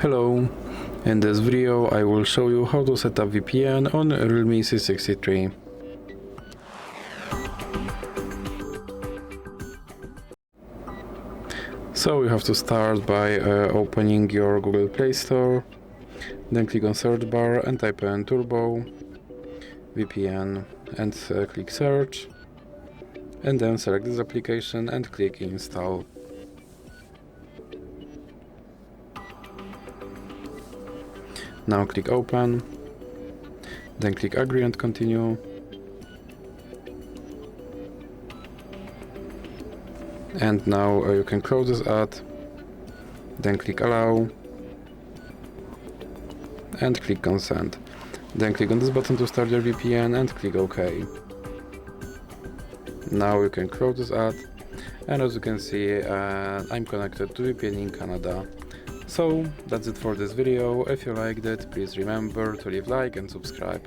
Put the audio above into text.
Hello, in this video I will show you how to set up VPN on REALME C63. So you have to start by opening your Google Play Store, then click on search bar and type in Turbo VPN and click search, and then select this application and click install. Now click open, then click agree and continue, and now you can close this ad, then click allow and click consent, then click on this button to start your VPN and click OK. Now you can close this ad, and as you can see I'm connected to VPN in Canada. So that's it for this video. If you liked it, please remember to leave like and subscribe.